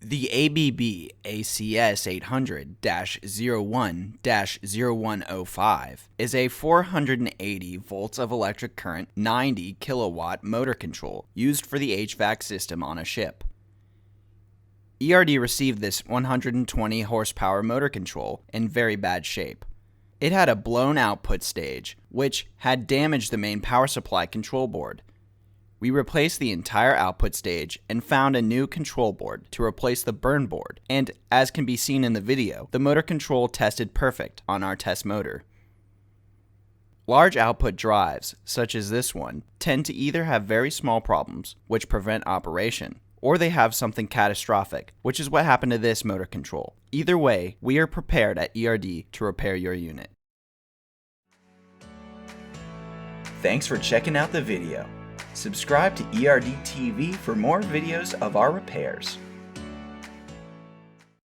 The ABB ACS800-01-0105 is a 480 volts of electric current 90 kilowatt motor control used for the HVAC system on a ship. ERD received this 120 horsepower motor control in very bad shape. It had a blown output stage, which had damaged the main power supply control board. We replaced the entire output stage and found a new control board to replace the burn board, and as can be seen in the video, the motor control tested perfect on our test motor. Large output drives, such as this one, tend to either have very small problems, which prevent operation, or they have something catastrophic, which is what happened to this motor control. Either way, we are prepared at ERD to repair your unit. Thanks for checking out the video. Subscribe to ERD TV for more videos of our repairs.